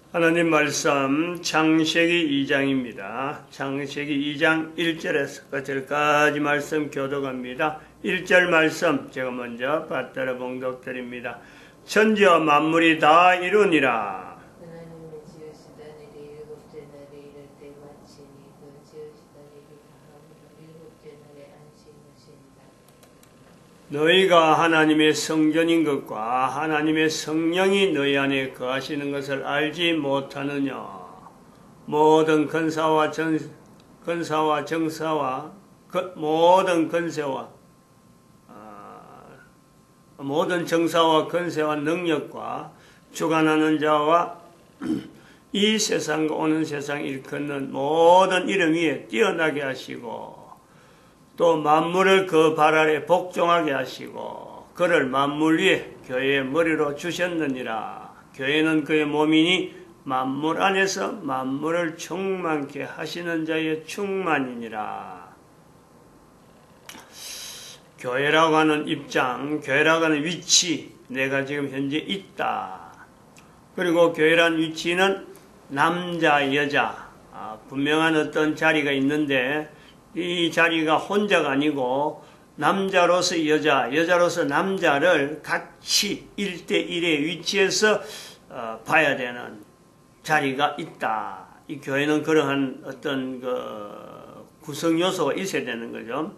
하나님 말씀 창세기 2장입니다. 창세기 2장 1절에서 끝까지 말씀 교독합니다. 1절 말씀 제가 먼저 받들어 봉독드립니다. 천지와 만물이 다 이루니라. 하나님은 지으시던 일이 일곱째 날에 이를 때 마치니 그 지으시던 일이 다함으로 일곱째 날에 안식하시니라. 너희가 하나님의 성전인 것과 하나님의 성령이 너희 안에 거하시는 것을 알지 못하느냐. 모든 근사와 정사와 모든 근세와 모든 정사와 근세와 능력과 주관하는 자와 이 세상과 오는 세상 일컫는 모든 이름 위에 뛰어나게 하시고 또 만물을 그 발 아래 복종하게 하시고 그를 만물 위에 교회의 머리로 주셨느니라. 교회는 그의 몸이니 만물 안에서 만물을 충만케 하시는 자의 충만이니라. 교회라고 하는 입장, 교회라고 하는 위치, 내가 지금 현재 있다. 그리고 교회란 위치는 남자, 여자, 분명한 어떤 자리가 있는데 이 자리가 혼자가 아니고 남자로서 여자, 여자로서 남자를 같이 1대1의 위치에서 봐야 되는 자리가 있다. 이 교회는 그러한 어떤 구성 요소가 있어야 되는 거죠.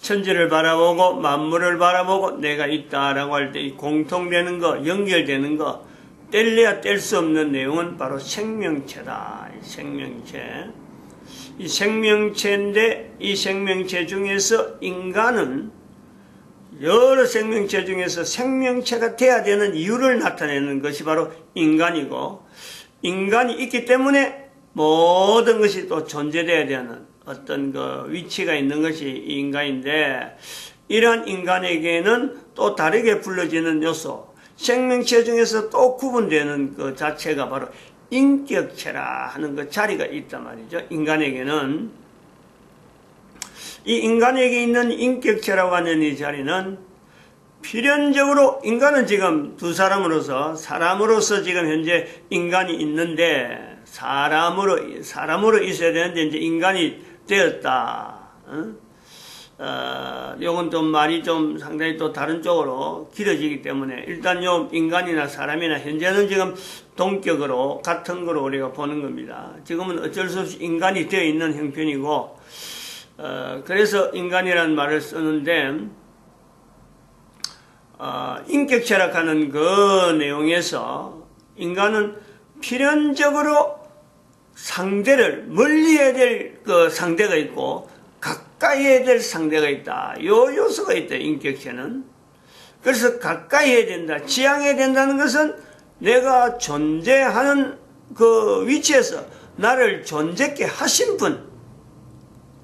천지를 바라보고 만물을 바라보고 내가 있다라고 할 때 이 공통되는 거, 연결되는 거, 뗄래야 뗄 수 없는 내용은 바로 생명체다. 생명체. 이 생명체인데 이 생명체 중에서 인간은 여러 생명체 중에서 생명체가 돼야 되는 이유를 나타내는 것이 바로 인간이고, 인간이 있기 때문에 모든 것이 또 존재돼야 되는 어떤 위치가 있는 것이 이 인간인데, 이러한 인간에게는 또 다르게 불러지는 요소, 생명체 중에서 또 구분되는 그 자체가 바로 인격체라 하는 그 자리가 있단 말이죠. 인간에게는. 이 인간에게 있는 인격체라고 하는 이 자리는 필연적으로 인간은 지금 두 사람으로서 지금 현재 인간이 있는데 사람으로 있어야 되는데 이제 인간이 되었다. 요건 좀 말이 좀 상당히 또 다른 쪽으로 길어지기 때문에 일단 요 인간이나 사람이나 현재는 지금 동격으로 같은 거로 우리가 보는 겁니다. 지금은 어쩔 수 없이 인간이 되어 있는 형편이고, 그래서 인간이라는 말을 쓰는데, 인격철학하는 그 내용에서 인간은 필연적으로 상대를 멀리 해야 될 그 상대가 있고 가까이 해야 될 상대가 있다. 요 요소가 있다. 인격체는. 그래서 가까이 해야 된다. 지향해야 된다는 것은 내가 존재하는 그 위치에서 나를 존재케 하신 분,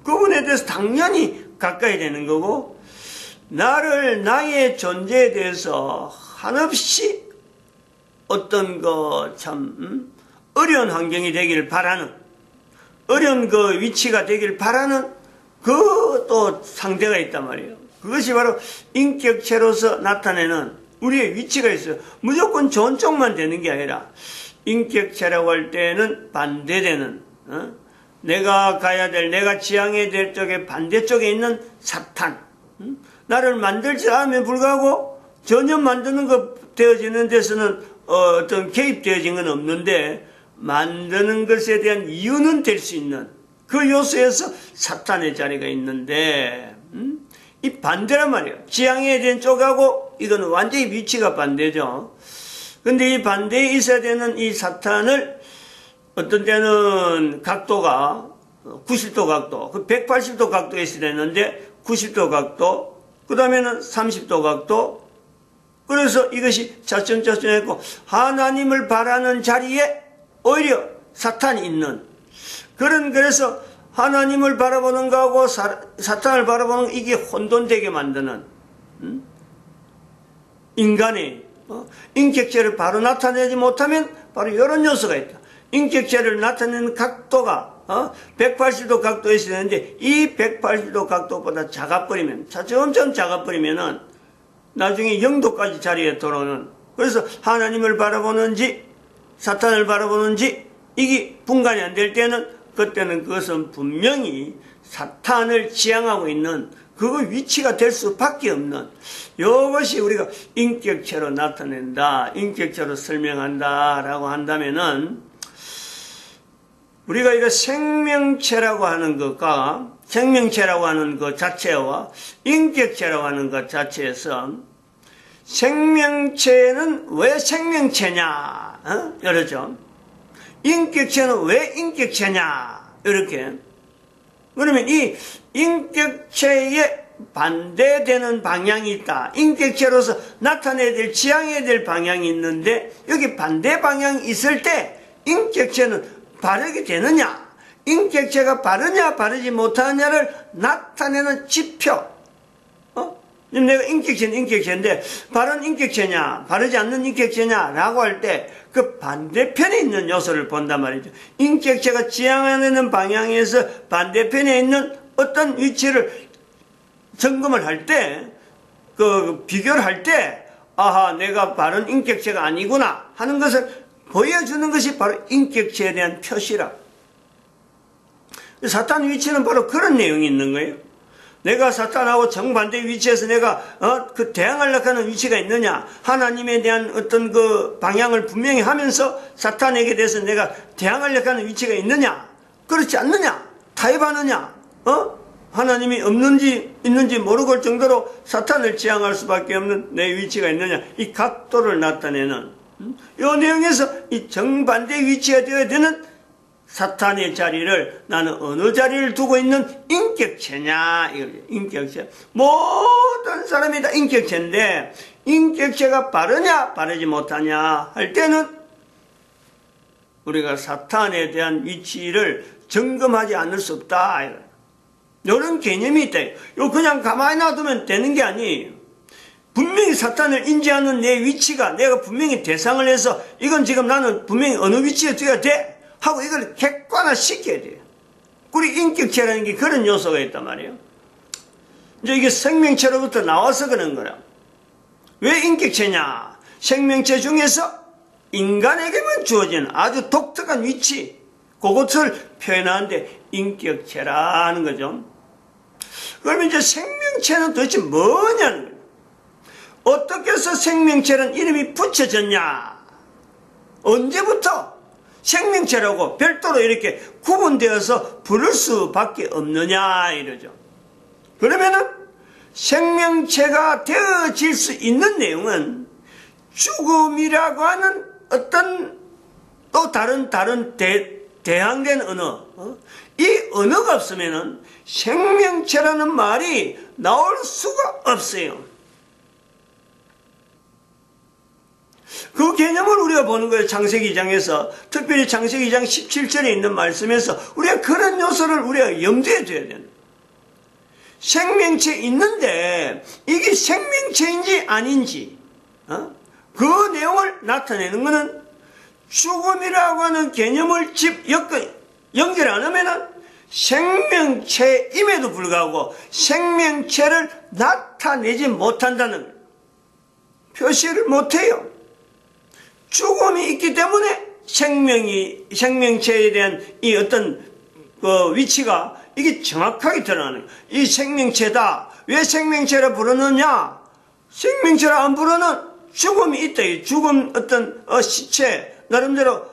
그분에 대해서 당연히 가까이 되는 거고, 나의 존재에 대해서 한없이 어떤 어려운 환경이 되길 바라는, 어려운 그 위치가 되길 바라는 그 또 상대가 있단 말이에요. 그것이 바로 인격체로서 나타내는 우리의 위치가 있어요. 무조건 좋은 쪽만 되는 게 아니라 인격체라고 할 때는 반대되는, 내가 가야 될, 내가 지향해야 될 쪽에 반대쪽에 있는 사탄, 나를 만들지 않으면 불구하고 전혀 만드는 것 되어지는 데서는 어떤 개입되어진 건 없는데 만드는 것에 대한 이유는 될 수 있는 그 요소에서 사탄의 자리가 있는데, 이 반대란 말이에요. 지향해야 되는 쪽하고 이거는 완전히 위치가 반대죠. 근데 이 반대에 있어야 되는 이 사탄을 어떤 때는 각도가 90도 각도, 180도 각도에 있어야 되는데 90도 각도, 그 다음에는 30도 각도. 그래서 이것이 차츰차츰 하나님을 바라는 자리에 오히려 사탄이 있는, 그래서 하나님을 바라보는 거하고 사탄을 바라보는 이게 혼돈되게 만드는, 인간의 인격체를 바로 나타내지 못하면 바로 이런 요소가 있다. 인격체를 나타내는 각도가 180도 각도에 있어야 되는데 이 180도 각도보다 작아버리면, 점점 작아버리면은 나중에 0도까지 자리에 들어오는, 그래서 하나님을 바라보는지 사탄을 바라보는지 이게 분간이 안 될 때는 그때는 그것은 분명히 사탄을 지향하고 있는 그 위치가 될 수밖에 없는 이것이 우리가 인격체로 나타낸다, 인격체로 설명한다 라고 한다면은 우리가 이거 생명체라고 하는 것과 생명체라고 하는 것 자체와 인격체라고 하는 것 자체에서 생명체는 왜 생명체냐? 그러죠. 인격체는 왜 인격체냐? 이렇게. 그러면 이 인격체에 반대되는 방향이 있다. 인격체로서 나타내야 될, 지향해야 될 방향이 있는데 여기 반대 방향이 있을 때 인격체는 바르게 되느냐? 인격체가 바르냐, 바르지 못하느냐를 나타내는 지표. 내가 인격체는 인격체인데 바른 인격체냐, 바르지 않는 인격체냐 라고 할 때 그 반대편에 있는 요소를 본단 말이죠. 인격체가 지향하는 방향에서 반대편에 있는 어떤 위치를 점검을 할 때, 비교를 할 때, 아하, 내가 바른 인격체가 아니구나 하는 것을 보여주는 것이 바로 인격체에 대한 표시라. 사탄 위치는 바로 그런 내용이 있는 거예요. 내가 사탄하고 정반대 위치에서 내가 대항하려고 하는 위치가 있느냐, 하나님에 대한 어떤 그 방향을 분명히 하면서 사탄에게 대해서 내가 대항하려고 하는 위치가 있느냐, 그렇지 않느냐, 타협하느냐, 하나님이 없는지 있는지 모르고 할 정도로 사탄을 지향할 수밖에 없는 내 위치가 있느냐, 이 각도를 나타내는 이 내용에서 이 정반대 위치가 되어야 되는 사탄의 자리를 나는 어느 자리를 두고 있는 인격체냐, 이거죠. 인격체. 모든 사람이 다 인격체인데 인격체가 바르냐 바르지 못하냐 할 때는 우리가 사탄에 대한 위치를 점검하지 않을 수 없다, 이런 개념이 있다. 이거 그냥 가만히 놔두면 되는 게 아니에요. 분명히 사탄을 인지하는 내 위치가, 내가 분명히 대상을 해서 이건 지금 나는 분명히 어느 위치에 둬야 돼 하고 이걸 객관화시켜야 돼요. 우리 인격체라는 게 그런 요소가 있단 말이에요. 이제 이게 생명체로부터 나와서 그런 거라. 왜 인격체냐? 생명체 중에서 인간에게만 주어지는 아주 독특한 위치, 그것을 표현하는데 인격체라는 거죠. 그러면 이제 생명체는 도대체 뭐냐는 거예요. 어떻게 해서 생명체는 이름이 붙여졌냐? 언제부터 생명체라고 별도로 이렇게 구분되어서 부를 수밖에 없느냐, 이러죠. 그러면은 생명체가 되어질 수 있는 내용은 죽음이라고 하는 어떤 또 다른 대항된 언어, 이 언어가 없으면은 생명체라는 말이 나올 수가 없어요. 그 개념을 우리가 보는 거예요. 창세기 2장에서. 특별히 창세기 2장 17절에 있는 말씀에서 우리가 그런 요소를 우리가 염두에 둬야 돼요. 생명체 있는데 이게 생명체인지 아닌지 그 내용을 나타내는 것은 죽음이라고 하는 개념을 연결 안 하면은 생명체임에도 불구하고 생명체를 나타내지 못한다는 표시를 못해요. 죽음이 있기 때문에 생명체에 대한 이 어떤 위치가 이게 정확하게 드러나는 거예요. 이 생명체다. 왜 생명체라 부르느냐? 생명체라 안 부르는 죽음이 있다. 죽음 어떤 시체 나름대로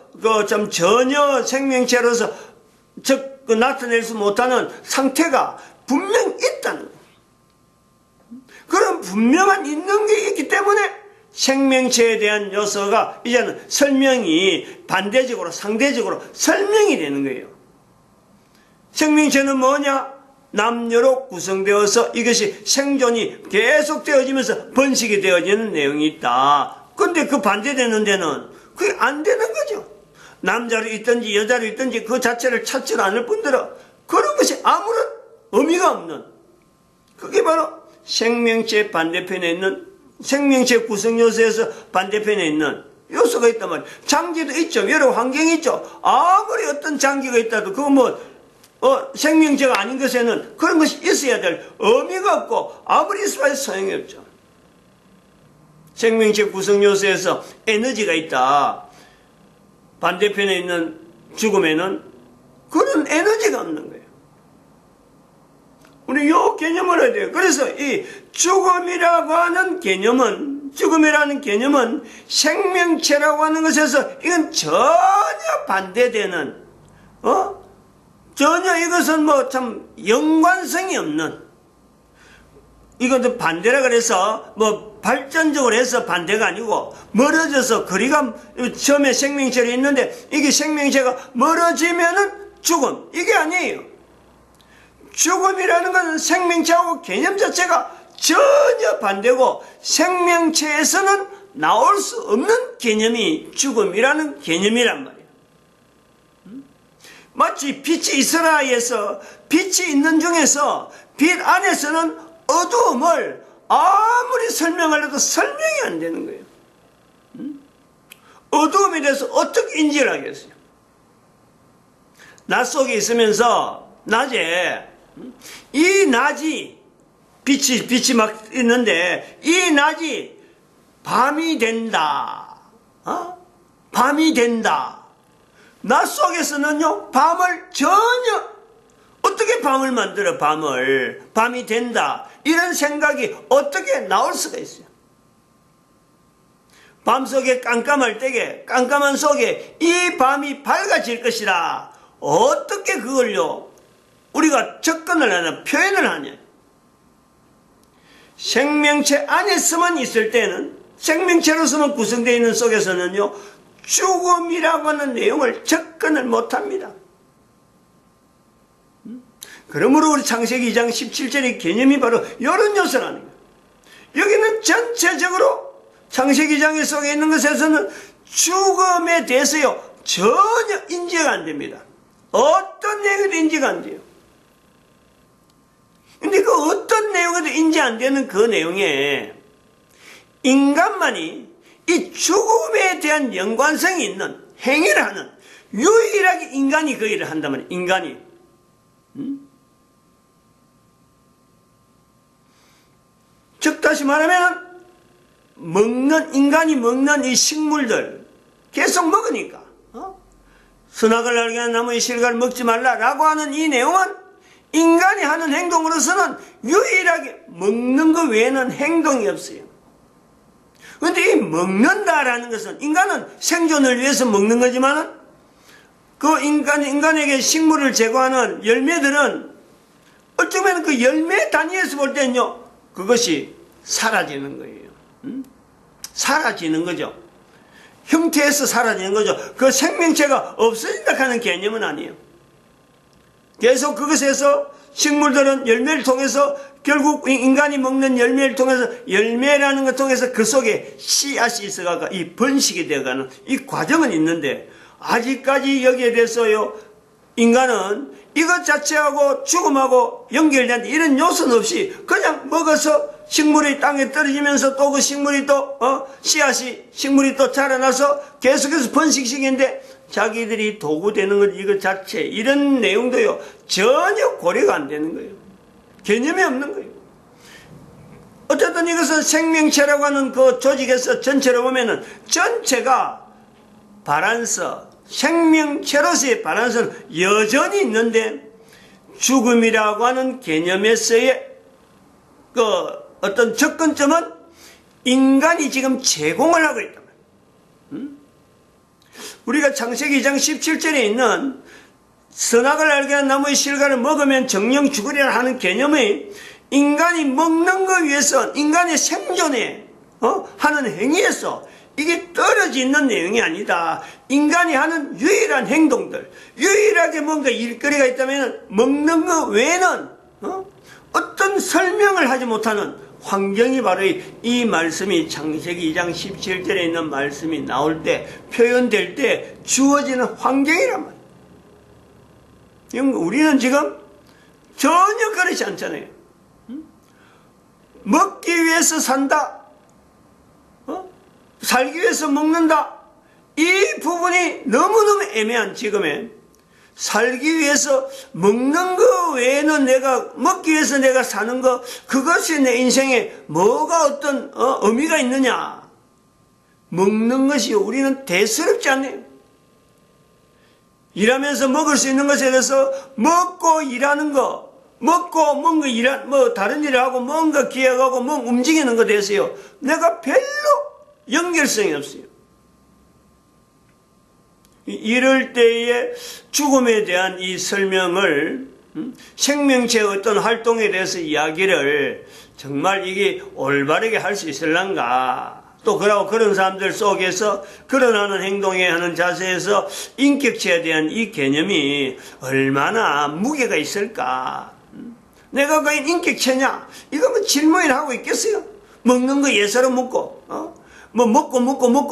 좀 전혀 생명체로서 나타낼 수 못하는 상태가 분명 있다는 거예요. 그런 분명한 있는 게 있기 때문에 생명체에 대한 요소가 이제는 설명이 반대적으로 상대적으로 설명이 되는 거예요. 생명체는 뭐냐? 남녀로 구성되어서 이것이 생존이 계속되어지면서 번식이 되어지는 내용이 있다. 근데 그 반대되는 데는 그게 안 되는 거죠. 남자로 있든지 여자로 있든지 그 자체를 찾지 않을 뿐더러 그런 것이 아무런 의미가 없는, 그게 바로 생명체 반대편에 있는, 생명체 구성 요소에서 반대편에 있는 요소가 있단 말이에요. 장기도 있죠. 여러 환경이 있죠. 아무리 어떤 장기가 있다도 그거 생명체가 아닌 것에는 그런 것이 있어야 될 의미가 없고 아무리 있어야 소용이 없죠. 생명체 구성 요소에서 에너지가 있다. 반대편에 있는 죽음에는 그런 에너지가 없는 거예요. 우리 요 개념을 해야 돼요. 그래서 이 죽음이라고 하는 개념은, 죽음이라는 개념은 생명체라고 하는 것에서 이건 전혀 반대되는, 전혀 이것은 뭐 참 연관성이 없는, 이것도 반대라 그래서 뭐 발전적으로 해서 반대가 아니고 멀어져서 거리가 처음에 생명체로 있는데 이게 생명체가 멀어지면은 죽음, 이게 아니에요. 죽음이라는 것은 생명체하고 개념 자체가 전혀 반대고 생명체에서는 나올 수 없는 개념이 죽음이라는 개념이란 말이에요. 마치 빛이 있으라에서 빛이 있는 중에서 빛 안에서는 어두움을 아무리 설명을 해도 설명이 안 되는 거예요. 어두움에 대해서 어떻게 인지를 하겠어요? 낮 속에 있으면서 낮에 이 낮이 빛이 막 있는데 이 낮이 밤이 된다. 밤이 된다. 낮 속에서는요, 밤을 전혀, 어떻게 밤을 만들어, 밤이 된다. 이런 생각이 어떻게 나올 수가 있어요. 밤 속에 깜깜할 때에, 깜깜한 속에 이 밤이 밝아질 것이다. 어떻게 그걸요, 우리가 접근을 하냐, 표현을 하냐. 생명체 안에서만 있을 때는, 생명체로서만 구성되어 있는 속에서는요, 죽음이라고 하는 내용을 접근을 못합니다. 그러므로 우리 창세기 2장 17절의 개념이 바로 이런 요소라는 거예요. 여기는 전체적으로 창세기 2장 속에 있는 것에서는 죽음에 대해서요, 전혀 인지가 안 됩니다. 어떤 내용에도 인지가 안 돼요. 근데 그 어떤 내용에도 인지 안 되는 그 내용에 인간만이 이 죽음에 대한 연관성이 있는 행위를 하는, 유일하게 인간이 그 일을 한다면, 인간이. 즉, 다시 말하면, 인간이 먹는 이 식물들, 계속 먹으니까, 선악을 알게 하는 나무의 실과를 먹지 말라라고 하는 이 내용은 인간이 하는 행동으로서는 유일하게 먹는 것 외에는 행동이 없어요. 그런데 이 먹는다라는 것은 인간은 생존을 위해서 먹는 거지만 그 인간에게 식물을 제공하는 열매들은 어쩌면 그 열매 단위에서 볼 때는요, 그것이 사라지는 거예요. 사라지는 거죠. 형태에서 사라지는 거죠. 그 생명체가 없어진다 하는 개념은 아니에요. 계속 그것에서 식물들은 열매를 통해서 결국 인간이 먹는 열매를 통해서 열매라는 것 통해서 그 속에 씨앗이 있어가가 이 번식이 되어가는 이 과정은 있는데 아직까지 여기에 대해서요 인간은 이것 자체하고 죽음하고 연결된 이런 요소는 없이 그냥 먹어서 식물이 땅에 떨어지면서 또 그 식물이 또 식물이 또 자라나서 계속해서 번식시키는데 자기들이 도구 되는 것 이것 자체 이런 내용도요 전혀 고려가 안 되는 거예요. 개념이 없는 거예요. 어쨌든 이것은 생명체라고 하는 그 조직에서 전체로 보면은 전체가 바란서, 생명체로서의 바란서는 여전히 있는데 죽음이라고 하는 개념에서의 그 어떤 접근점은 인간이 지금 제공을 하고 있단 말이에요. 우리가 창세기 2장 17절에 있는 선악을 알게 하는 나무의 실과를 먹으면 정령 죽으리라 하는 개념이 인간이 먹는 것 위해서 인간의 생존에 하는 행위에서 이게 떨어져 있는 내용이 아니다. 인간이 하는 유일한 행동들, 유일하게 뭔가 일거리가 있다면 먹는 것 외에는 어떤 설명을 하지 못하는 환경이 바로 이 말씀이 창세기 2장 17절에 있는 말씀이 나올 때 표현될 때 주어지는 환경이란 말이에요. 우리는 지금 전혀 그렇지 않잖아요. 먹기 위해서 산다. 살기 위해서 먹는다. 이 부분이 너무너무 애매한 지금에 살기 위해서 먹는 거 외에는 내가 먹기 위해서 내가 사는 거 그것이 내 인생에 뭐가 어떤 의미가 있느냐. 먹는 것이 우리는 대수롭지 않네요. 일하면서 먹을 수 있는 것에 대해서 먹고 일하는 거, 먹고 뭔가 다른 일을 하고 뭔가 기획하고 뭐 움직이는 것에 대해서요, 내가 별로 연결성이 없어요. 이럴 때에 죽음에 대한 이 설명을, 생명체의 어떤 활동에 대해서 이야기를 정말 이게 올바르게 할 수 있을란가? 또 그런 사람들 속에서 그런 하는 행동에 하는 자세에서 인격체에 대한 이 개념이 얼마나 무게가 있을까? 내가 과연 인격체냐? 이거 뭐 질문을 하고 있겠어요? 먹는 거 예사로 먹고, 뭐 먹고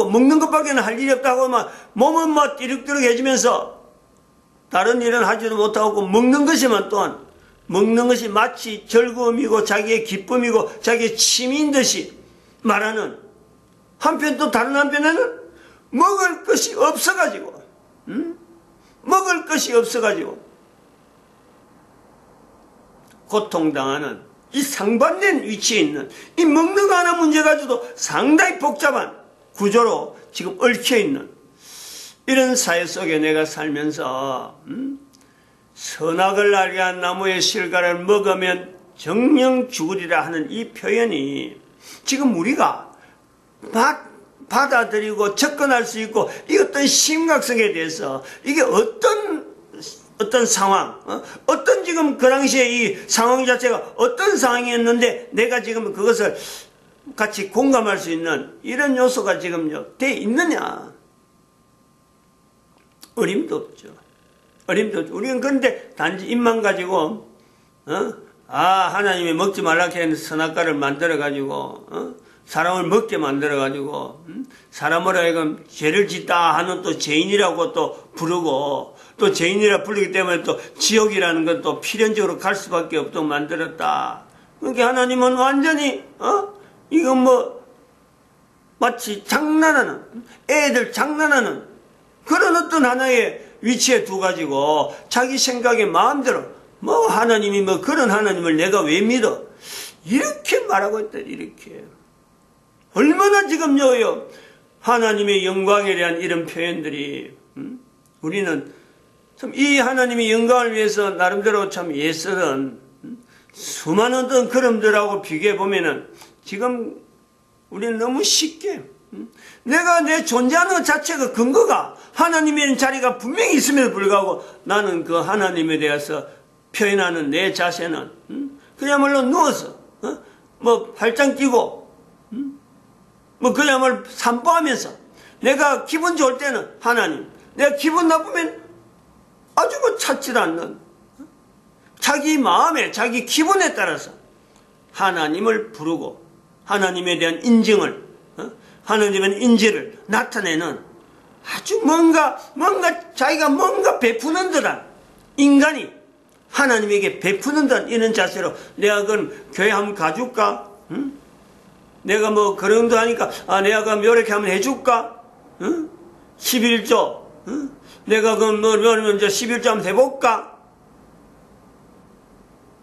먹는 것밖에는 할 일이 없다고 막 몸은 막 띠룩띠룩 해지면서 다른 일은 하지도 못하고 먹는 것이만 또한 먹는 것이 마치 즐거움이고 자기의 기쁨이고 자기의 취미인 듯이 말하는 한편 또 다른 한편에는 먹을 것이 없어가지고 먹을 것이 없어가지고 고통당하는 이 상반된 위치에 있는 이 먹는 거 하나 문제 가지고도 상당히 복잡한 구조로 지금 얽혀있는 이런 사회 속에 내가 살면서 선악을 알게 한 나무의 실과를 먹으면 정령 죽으리라 하는 이 표현이 지금 우리가 받아들이고 접근할 수 있고 이 어떤 심각성에 대해서 이게 어떤 상황, 어떤 지금 그 당시에 이 상황 자체가 어떤 상황이었는데 내가 지금 그것을 같이 공감할 수 있는 이런 요소가 지금 돼 있느냐? 어림도 없죠. 우리는 그런데 단지 입만 가지고 하나님이 먹지 말라고 했는 선악과를 만들어가지고 사람을 먹게 만들어가지고 사람으로 하여금 죄를 짓다 하는 또 죄인이라고 또 부르고 또 죄인이라 부르기 때문에 또 지옥이라는 건 또 필연적으로 갈 수밖에 없도록 만들었다. 그러니까 하나님은 완전히 이건 뭐 마치 장난하는 애들 장난하는 그런 어떤 하나의 위치에 두가지고 자기 생각에 마음대로 뭐 하나님이 뭐 그런 하나님을 내가 왜 믿어 이렇게 말하고 있다. 이렇게 얼마나 지금 하나님의 영광에 대한 이런 표현들이 우리는 참 이 하나님의 영광을 위해서 나름대로 참 애쓰던 수많은 어떤 그림들하고 비교해 보면은 지금 우리는 너무 쉽게 내가 내 존재하는 것 자체가 근거가 하나님의 자리가 분명히 있음에도 불구하고 나는 그 하나님에 대해서 표현하는 내 자세는 그야말로 누워서 뭐 팔짱 끼고 뭐 그야말로 산보하면서 내가 기분 좋을 때는 하나님, 내가 기분 나쁘면 아주 뭐 찾지도 않는 자기 마음에 자기 기분에 따라서 하나님을 부르고 하나님에 대한 인증을 하나님에 대한 인지를 나타내는 아주 뭔가 자기가 뭔가 베푸는 듯한 인간이 하나님에게 베푸는 듯한 이런 자세로 내가 그럼 교회 한번 가줄까? 내가 뭐 그런 거 하니까 내가 그럼 이렇게 한번 해줄까? 11조 내가 그럼 뭐 이제 11조 한번 해볼까?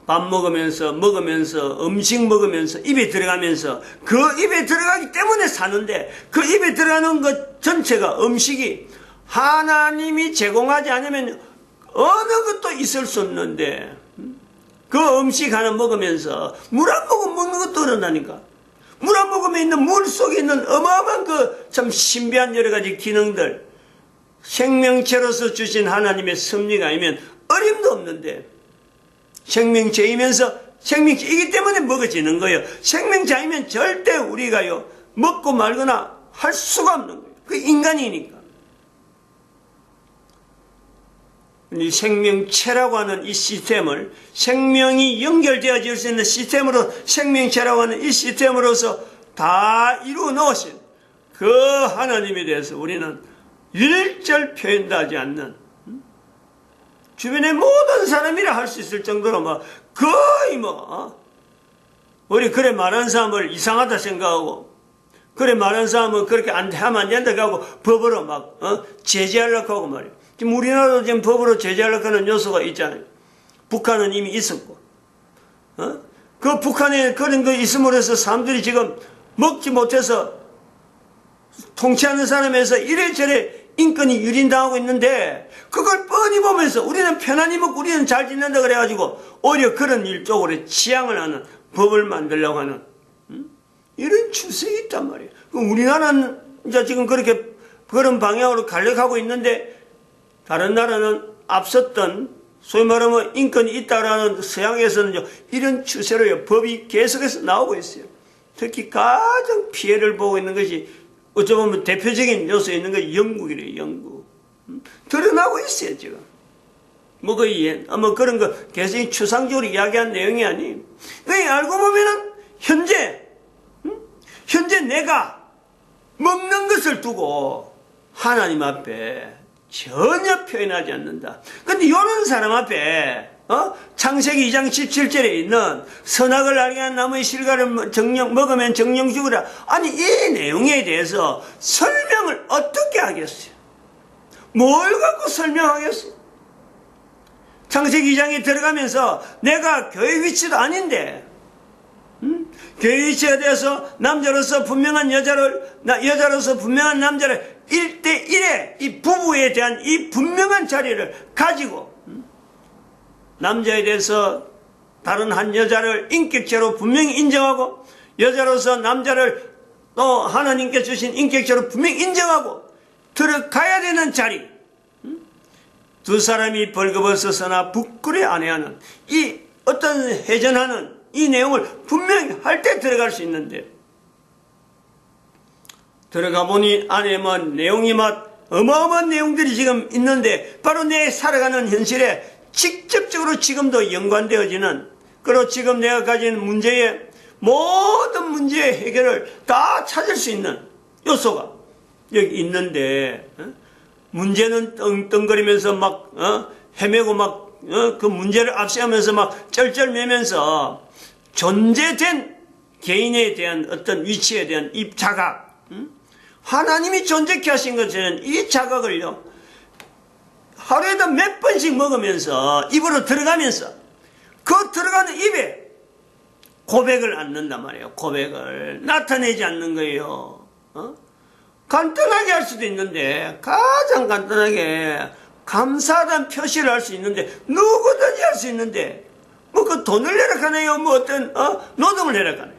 밥 먹으면서 음식 먹으면서 입에 들어가면서 그 입에 들어가기 때문에 사는데 그 입에 들어가는 것 전체가 음식이 하나님이 제공하지 않으면 어느 것도 있을 수 없는데 그 음식 하나 먹으면서 물 안 먹으면 먹는 것도 어렵다니까. 물 안 먹으면 있는 물 속에 있는 어마어마한 그 참 신비한 여러 가지 기능들 생명체로서 주신 하나님의 섭리가 아니면 어림도 없는데 생명체이면서 생명체이기 때문에 먹어지는 거예요. 생명체 아니면 절대 우리가요 먹고 말거나 할 수가 없는 거예요. 그 인간이니까. 이 생명체라고 하는 이 시스템을 생명이 연결되어질 수 있는 시스템으로 생명체라고 하는 이 시스템으로서 다 이루어 놓으신 그 하나님에 대해서 우리는 일절 표현도 하지 않는 주변의 모든 사람이라 할 수 있을 정도로 거의 우리 그래 말하는 사람을 이상하다 생각하고 그래 말하는 사람은 그렇게 하면 안 된다고 하고 법으로 제재하려고 하고 말이에요. 지금 우리나라도 지금 법으로 제재하려고 하는 요소가 있잖아요. 북한은 이미 있었고 그 북한에 그런 거 있음으로써 사람들이 지금 먹지 못해서 통치하는 사람에서 이래저래 인권이 유린당하고 있는데 그걸 뻔히 보면서 우리는 편안히 먹고 우리는 잘 지낸다 그래가지고 오히려 그런 일 쪽으로 치양을 하는 법을 만들려고 하는 이런 추세가 있단 말이에요. 그럼 우리나라는 이제 지금 그렇게 그런 방향으로 가려가고 있는데 다른 나라는 앞섰던 소위 말하면 인권이 있다라는 서양에서는 이런 추세로 법이 계속해서 나오고 있어요. 특히 가장 피해를 보고 있는 것이 어쩌면 대표적인 요소에 있는 것이 영국이래요. 영국. 드러나고 있어요 지금. 뭐 거의 뭐 그런 거 계속 추상적으로 이야기한 내용이 아니에요. 그러니까 알고 보면은 현재 내가 먹는 것을 두고 하나님 앞에 전혀 표현하지 않는다. 근데 이런 사람 앞에 창세기 2장 17절에 있는 선악을 알게 한 나무의 실과를 먹으면 정령 죽으라. 아니 이 내용에 대해서 설명을 어떻게 하겠어요? 뭘 갖고 설명하겠어요? 창세기 2장에 들어가면서 내가 교회 위치도 아닌데 교회 위치가 되어서 남자로서 분명한 여자로서 분명한 남자를 1대1의 이 부부에 대한 이 분명한 자리를 가지고 남자에 대해서 다른 한 여자를 인격체로 분명히 인정하고 여자로서 남자를 또 하나님께 주신 인격체로 분명히 인정하고 들어가야 되는 자리, 두 사람이 벌거벗어서나 부끄러워 아내하는 이 어떤 회전하는 이 내용을 분명히 할 때 들어갈 수 있는데 들어가 보니 안에 뭐 내용이 막 어마어마한 내용들이 지금 있는데 바로 내 살아가는 현실에 직접적으로 지금도 연관되어지는 그리고 지금 내가 가진 문제의 모든 문제의 해결을 다 찾을 수 있는 요소가 여기 있는데 문제는 떵떵거리면서 막 헤매고 막 그 문제를 앞세우면서 막 쩔쩔매면서 존재된 개인에 대한 어떤 위치에 대한 이 자각, 하나님이 존재케 하신 것은 이 자각을요 하루에도 몇 번씩 먹으면서 입으로 들어가면서 그 들어가는 입에 고백을 않는단 말이에요. 고백을 나타내지 않는 거예요. 간단하게 할 수도 있는데 가장 간단하게 감사하다는 표시를 할 수 있는데 누구든지 할 수 있는데 뭐 그 돈을 내라 하네요. 뭐 어떤 노동을 내라 하네요.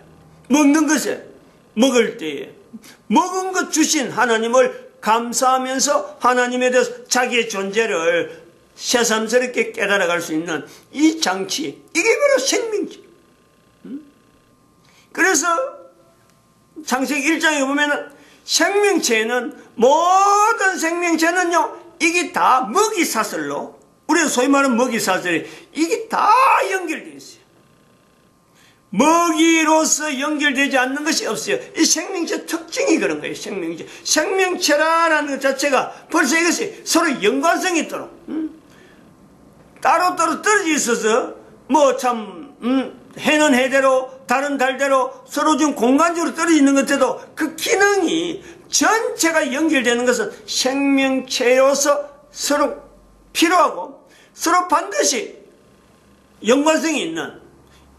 먹는 것에 먹을 때에 먹은 것 주신 하나님을 감사하면서 하나님에 대해서 자기의 존재를 새삼스럽게 깨달아갈 수 있는 이 장치, 이게 바로 생명체. 그래서 창세기 1장에 보면은 생명체에는 모든 생명체는요 이게 다 먹이사슬로 우리가 소위 말하는 먹이사슬이 이게 다 연결되어 있어요. 먹이로서 연결되지 않는 것이 없어요. 이 생명체 특징이 그런 거예요. 생명체라는 것 자체가 벌써 이것이 서로 연관성이 있도록 따로따로 떨어져 있어서 뭐 참 해는 해대로 다른 달대로 서로 좀 공간적으로 떨어져 있는 것에도 그 기능이 전체가 연결되는 것은 생명체로서 서로 필요하고 서로 반드시 연관성이 있는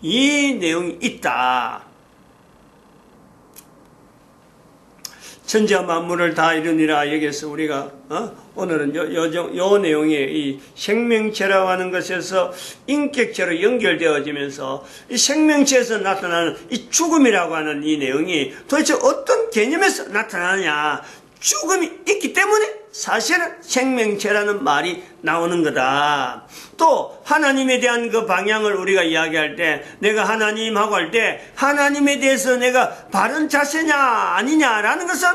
이 내용이 있다. 천지와 만물을 다 이루니라. 여기서 우리가 오늘은 요 내용의 이 생명체라고 하는 것에서 인격체로 연결되어지면서 이 생명체에서 나타나는 이 죽음이라고 하는 이 내용이 도대체 어떤 개념에서 나타나느냐. 죽음이 있기 때문에 사실은 생명체라는 말이 나오는 거다. 또 하나님에 대한 그 방향을 우리가 이야기할 때 내가 하나님하고 할 때 하나님에 대해서 내가 바른 자세냐 아니냐라는 것은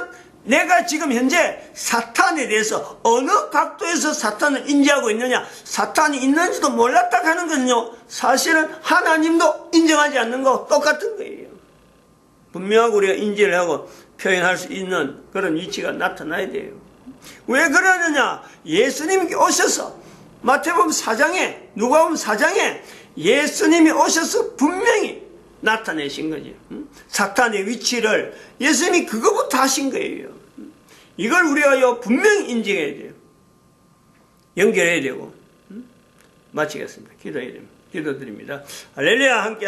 내가 지금 현재 사탄에 대해서 어느 각도에서 사탄을 인지하고 있느냐, 사탄이 있는지도 몰랐다 하는 것은요 사실은 하나님도 인정하지 않는 거 똑같은 거예요. 분명하게 우리가 인지를 하고 표현할 수 있는 그런 위치가 나타나야 돼요. 왜 그러느냐? 예수님이 오셔서 마태복음 4장에 누가복음 4장에 예수님이 오셔서 분명히 나타내신 거죠. 사탄의 위치를 예수님이 그거부터 하신 거예요. 이걸 우리가 분명히 인정해야 돼요. 연결해야 되고 마치겠습니다. 기도드립니다. 할렐루야. 함께